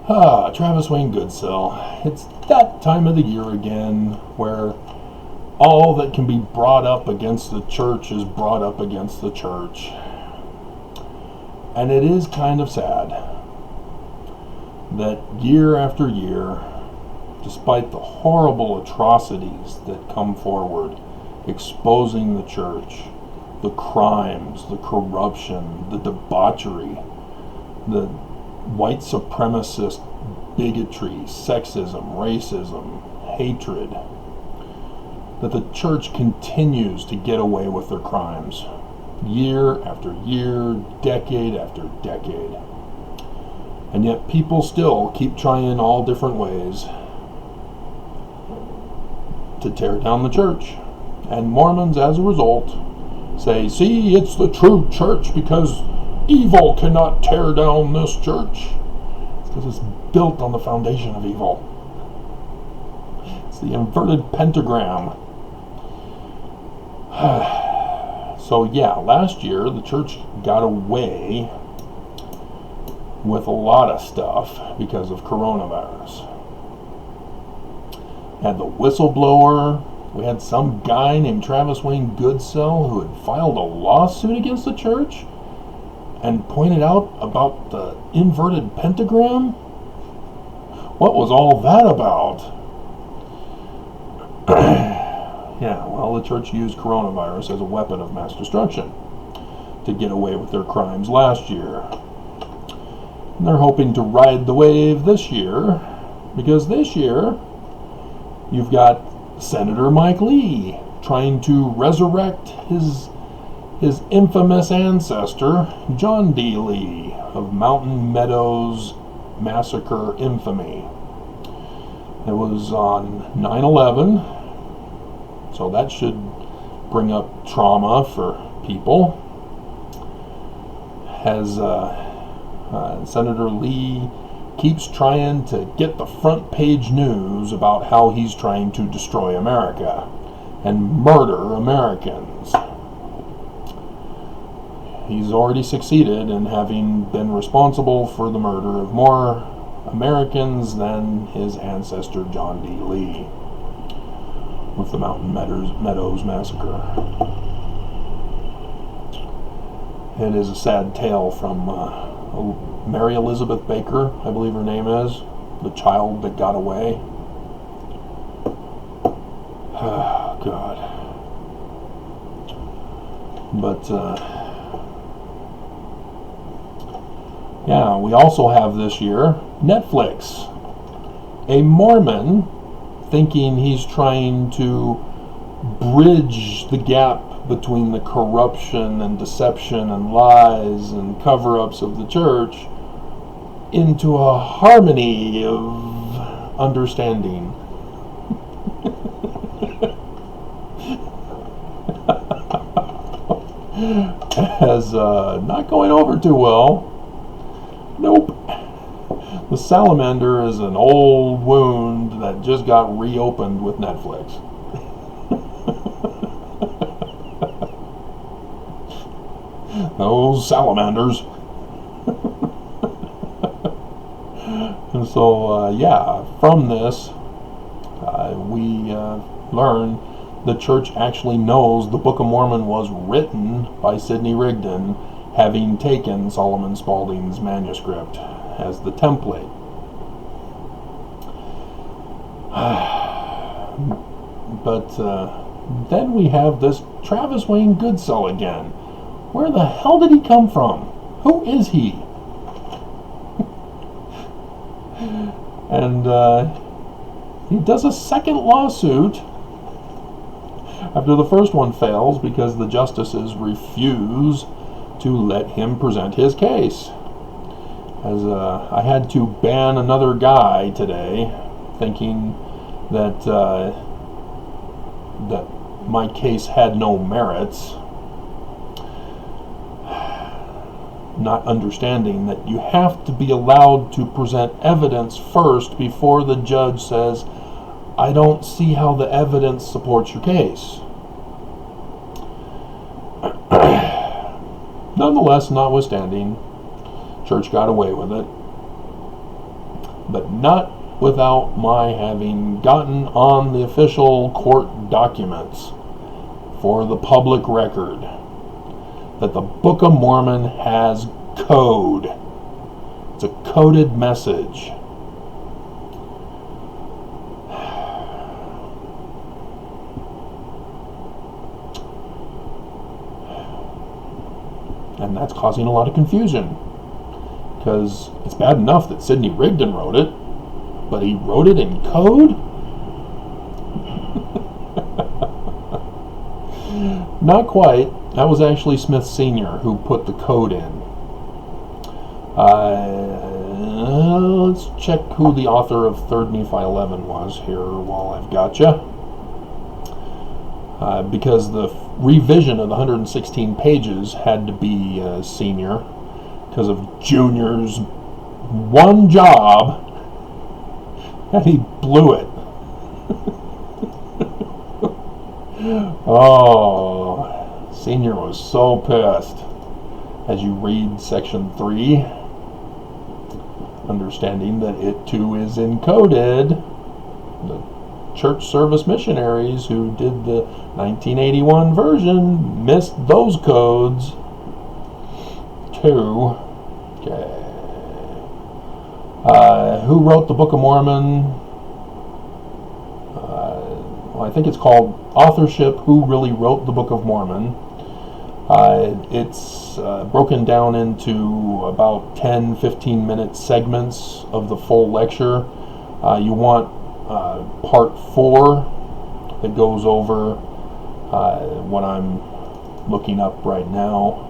Travis Wayne Goodsell. It's that time of the year again where all that can be brought up against the church is brought up against the church. And it is kind of sad that year after year, despite the horrible atrocities that come forward, exposing the church, the crimes, the corruption, the debauchery, the white supremacist bigotry, sexism, racism, hatred, that the church continues to get away with their crimes year after year, decade after decade. And yet people still keep trying all different ways to tear down the church. And Mormons, as a result, say, see, it's the true church because evil cannot tear down this church. It's because it's built on the foundation of evil. It's the inverted pentagram. So yeah, last year the church got away with a lot of stuff because of coronavirus. We had the whistleblower. We had some guy named Travis Wayne Goodsell who had filed a lawsuit against the church and pointed out about the inverted pentagram. What was all that about? Yeah, well, the church used coronavirus as a weapon of mass destruction to get away with their crimes last year. And they're hoping to ride the wave this year, because this year you've got Senator Mike Lee trying to resurrect his infamous ancestor, John D. Lee, of Mountain Meadows Massacre infamy. It was on 9/11. So that should bring up trauma for people. As Senator Lee keeps trying to get the front page news about how he's trying to destroy America and murder Americans. He's already succeeded in having been responsible for the murder of more Americans than his ancestor John D. Lee with the Mountain Meadows Massacre. It is a sad tale from Mary Elizabeth Baker, I believe her name is, the child that got away. Oh, God. But, yeah, we also have this year Netflix. A Mormon thinking he's trying to bridge the gap between the corruption and deception and lies and cover-ups of the church into a harmony of understanding. As not going over too well. Nope. The salamander is an old wound that just got reopened with Netflix. Those salamanders. And so, yeah, from this, we learn the church actually knows the Book of Mormon was written by Sidney Rigdon, having taken Solomon Spaulding's manuscript as the template. But then we have this Travis Wayne Goodsell again. Where the hell did he come from? Who is he? And he does a second lawsuit after the first one fails because the justices refuse to let him present his case. As I had to ban another guy today, thinking that that my case had no merits, not understanding that you have to be allowed to present evidence first before the judge says, I don't see how the evidence supports your case. Nonetheless, notwithstanding, church got away with it. but not without my having gotten on the official court documents for the public record that the Book of Mormon has code. It's a coded message. And that's causing a lot of confusion, because it's bad enough that Sidney Rigdon wrote it, but he wrote it in code? Not quite. That was actually Smith Sr. who put the code in. Let's check who the author of 3 Nephi 11 was here while I've got you. Because the revision of the 116 pages had to be Senior, because of Junior's one job, and he blew it. Oh, Senior was so pissed. As you read section 3, understanding that it too is encoded, the church service missionaries who did the 1981 version missed those codes too. Okay. Who wrote the Book of Mormon? Well, I think it's called Authorship, Who Really Wrote the Book of Mormon. It's broken down into about 10-15 minute segments of the full lecture. You want part 4 that goes over what I'm looking up right now,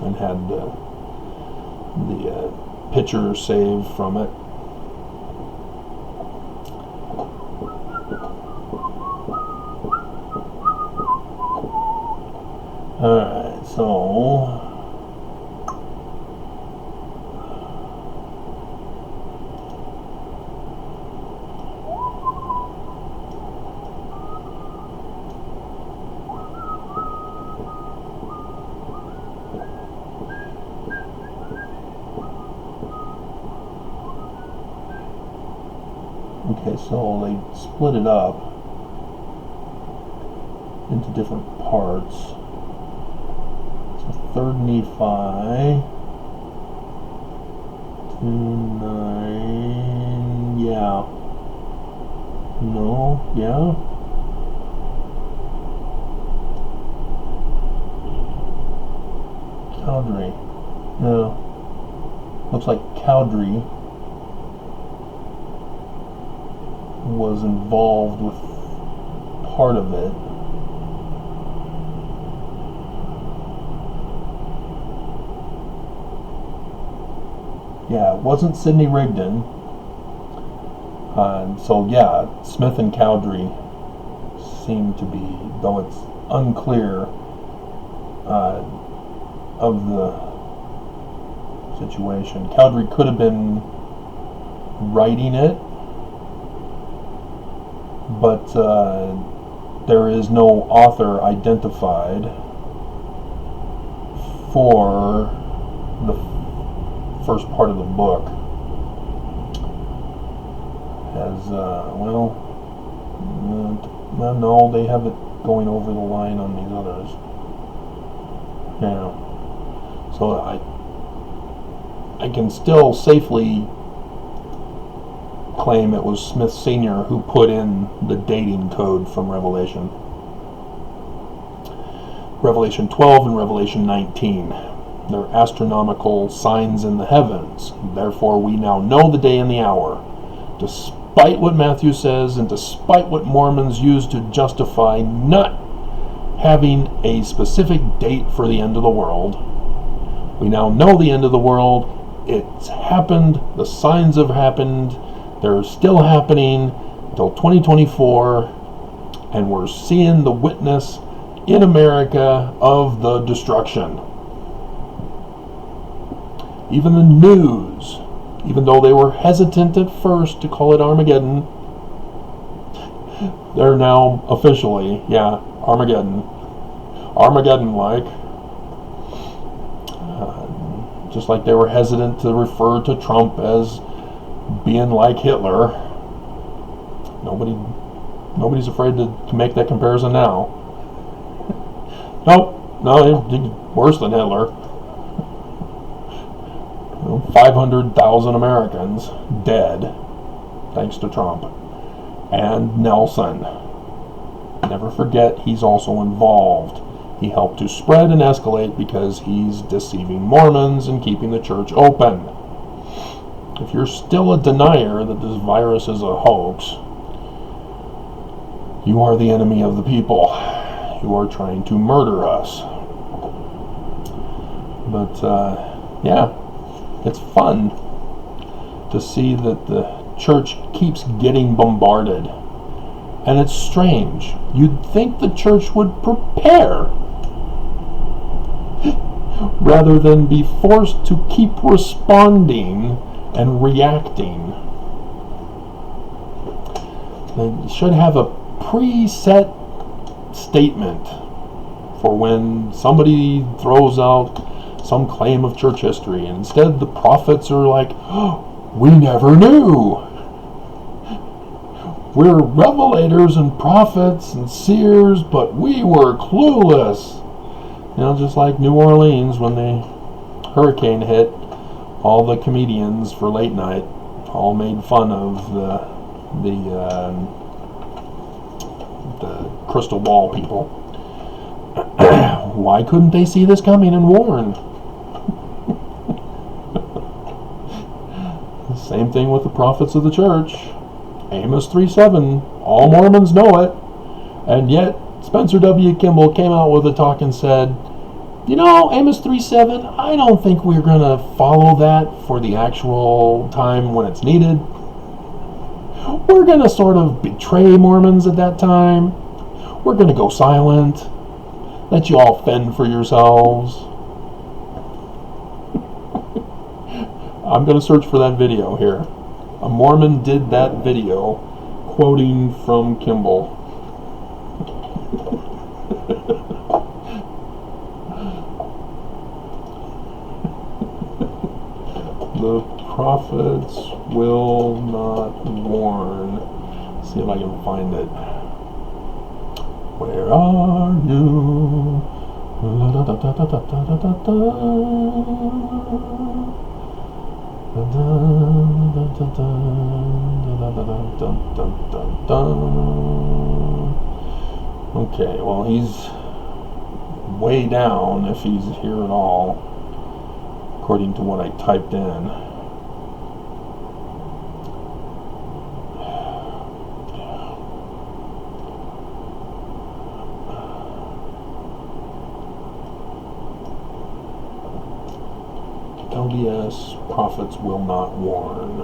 and had the picture saved from it. Alright, so so they split it up into different parts. So 3 Nephi 2:9, yeah. No, yeah. Cowdery. No. Looks like Cowdery was involved with part of it. Yeah, it wasn't Sidney Rigdon. So yeah, Smith and Cowdery seem to be, though it's unclear of the situation. Cowdery could have been writing it, but there is no author identified for the first part of the book. As no, they have it going over the line on these others. Yeah. So I can still safely claim it was Smith Sr. who put in the dating code from Revelation. Revelation 12 and Revelation 19. They're astronomical signs in the heavens. Therefore we now know the day and the hour. Despite what Matthew says, and despite what Mormons use to justify not having a specific date for the end of the world, we now know the end of the world. It's happened. The signs have happened. They're still happening until 2024, and we're seeing the witness in America of the destruction. Even the news, even though they were hesitant at first to call it Armageddon, they're now officially, yeah, Armageddon. Armageddon-like. Just like they were hesitant to refer to Trump as being like Hitler. Nobody's afraid to make that comparison now. Nope, no, worse than Hitler. 500,000 Americans dead, thanks to Trump. And Nelson. Never forget, he's also involved. He helped to spread and escalate because he's deceiving Mormons and keeping the church open. If you're still a denier that this virus is a hoax, you are the enemy of the people. You are trying to murder us. But, yeah, it's fun to see that the church keeps getting bombarded. And it's strange. You'd think the church would prepare rather than be forced to keep responding and reacting. They should have a preset statement for when somebody throws out some claim of church history, and instead the prophets are like, oh, we never knew. We're revelators and prophets and seers, but we were clueless. Just like New Orleans when the hurricane hit, all the comedians for late night all made fun of the crystal ball people. Why couldn't they see this coming and warn? Same thing with the prophets of the church. Amos 3:7, all Mormons know it. And yet, Spencer W. Kimball came out with a talk and said, Amos 3:7, I don't think we're going to follow that for the actual time when it's needed. We're going to sort of betray Mormons at that time. We're going to go silent. Let you all fend for yourselves. I'm going to search for that video here. A Mormon did that video quoting from Kimball. The prophets will not warn. Let's see if I can find it. Where are you? Okay, well, he's way down if he's here at all, according to what I typed in. LDS prophets will not warn.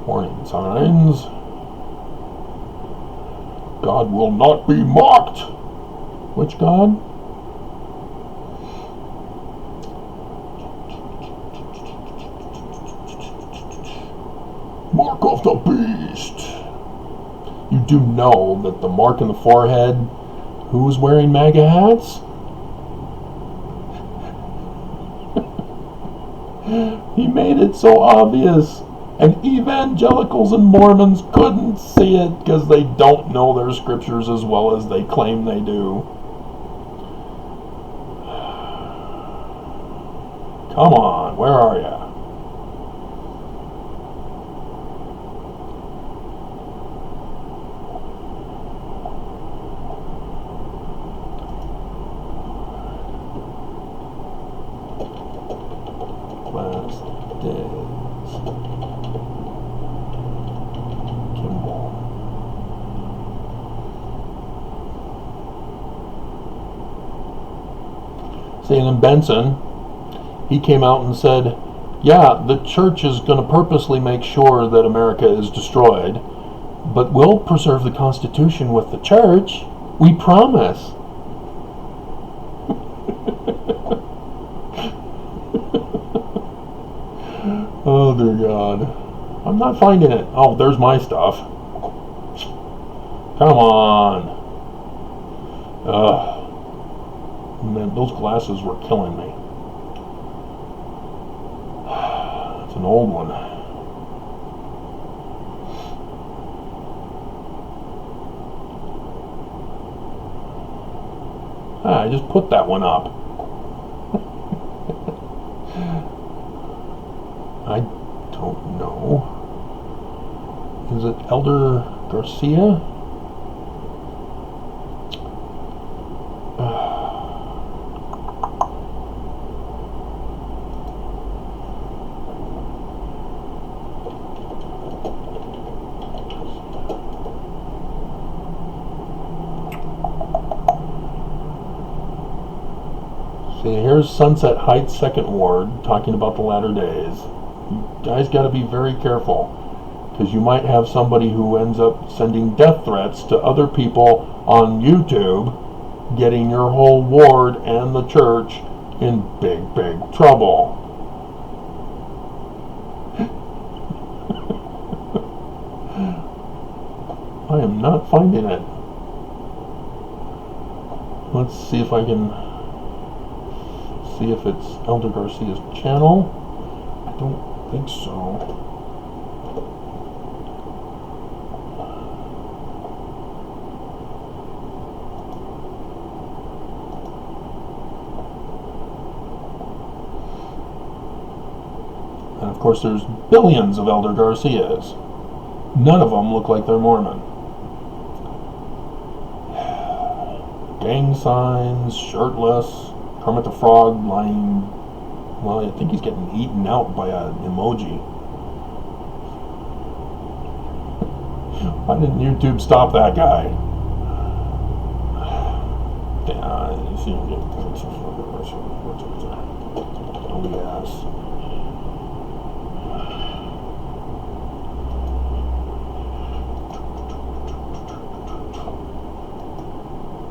Warning signs. God will not be mocked. Which God? Mark of the beast. You do know that the mark in the forehead, who's wearing MAGA hats? He made it so obvious, and evangelicals and Mormons couldn't see it because they don't know their scriptures as well as they claim they do. Come on, where are ya? Last days. Kimball. Salem Benson, he came out and said, yeah, the church is going to purposely make sure that America is destroyed, but we'll preserve the Constitution with the church. We promise. Oh, dear God. I'm not finding it. Oh, there's my stuff. Come on. Ugh. Man, those glasses were killing me. It's an old one. I just put that one up. I don't know. Is it Elder Garcia? See, here's Sunset Heights, 2nd Ward, talking about the latter days. You guys got to be very careful, because you might have somebody who ends up sending death threats to other people on YouTube, getting your whole ward and the church in big, big trouble. I am not finding it. Let's see if I can see if it's Elder Garcia's channel. I don't think so. And of course there's billions of Elder Garcias. None of them look like they're Mormon. Gang signs, shirtless, Kermit the Frog lying, well, I think he's getting eaten out by an emoji. Why didn't YouTube stop that guy? Oh yes.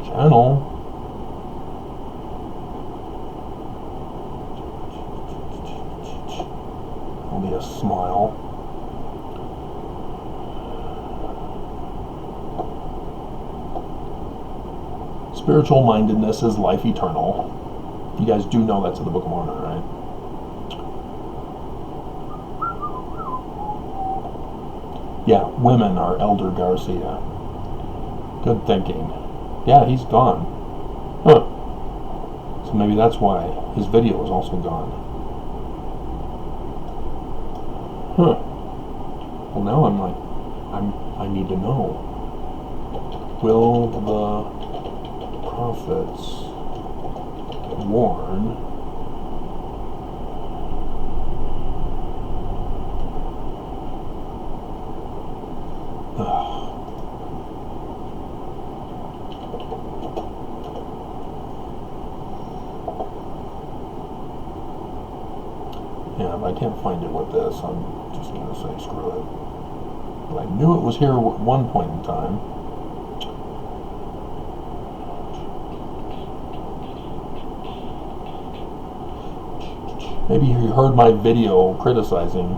Channel. Only a smile. Spiritual mindedness is life eternal. You guys do know that's in the Book of Mormon, right? Yeah, women are Elder Garcia. Good thinking. Yeah, he's gone. Huh. So maybe that's why his video is also gone. Huh. Well, now I'm like, I need to know. Will the prophets warn yeah, if I can't find it with this, I'm just going to say screw it. But I knew it was here at one point in time. Maybe you heard my video criticizing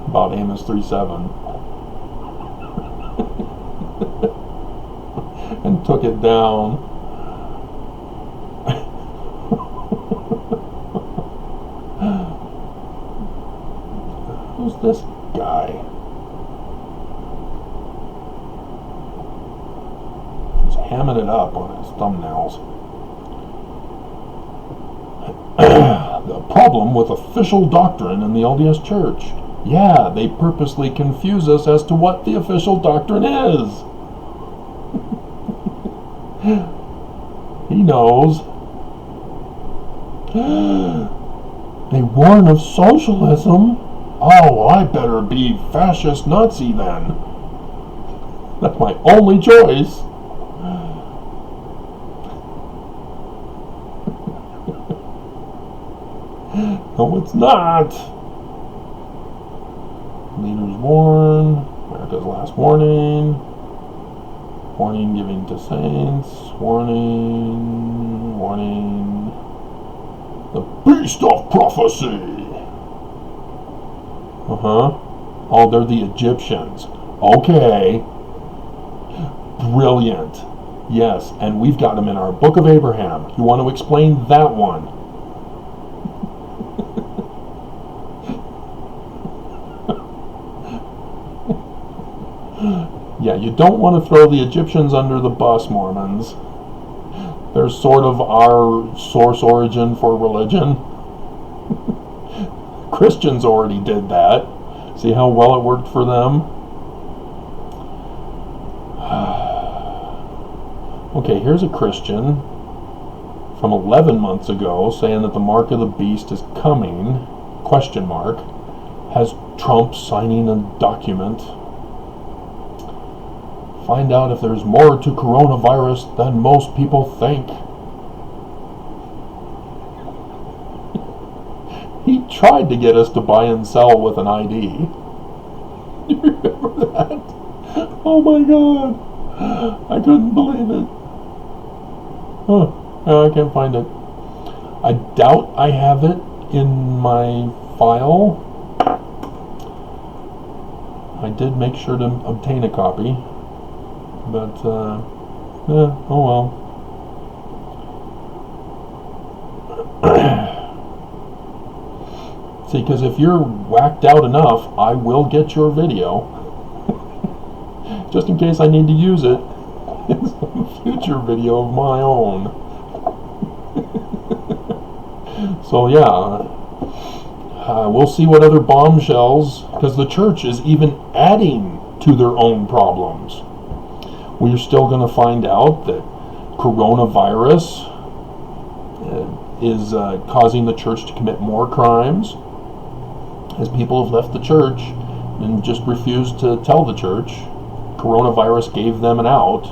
about Amos 3:7 and took it down. Who's this guy? He's hamming it up on his thumbnails. The problem with official doctrine in the LDS Church. Yeah, they purposely confuse us as to what the official doctrine is. He knows. They warn of socialism. Oh, well, I better be fascist Nazi then. That's my only choice. No, it's not. Leaders warn. America's last warning. Warning given to saints. Warning. Warning. The beast of prophecy. Oh, they're the Egyptians. Okay. Brilliant. Yes, and we've got them in our Book of Abraham. You want to explain that one? Yeah, you don't want to throw the Egyptians under the bus, Mormons. They're sort of our source origin for religion. Christians already did that. See how well it worked for them? Okay, here's a Christian from 11 months ago saying that the mark of the beast is coming, question mark, has Trump signing a document. Find out if there's more to coronavirus than most people think. He tried to get us to buy and sell with an ID. You remember that? Oh my God. I couldn't believe it. Huh. I can't find it. I doubt I have it in my file. I did make sure to obtain a copy. But, oh well. See, because if you're whacked out enough, I will get your video. Just in case I need to use it in some future video of my own. So yeah, we'll see what other bombshells, because the church is even adding to their own problems. We're still going to find out that coronavirus is causing the church to commit more crimes, as people have left the church and just refused to tell the church. Coronavirus gave them an out,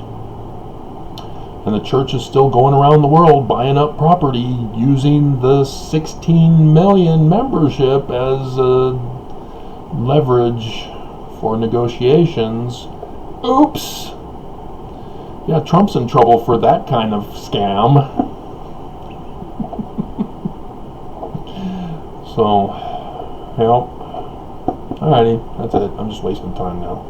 and the church is still going around the world buying up property using the 16 million membership as leverage for negotiations. Oops! Yeah, Trump's in trouble for that kind of scam. So, yep. Alrighty, that's it. I'm just wasting time now.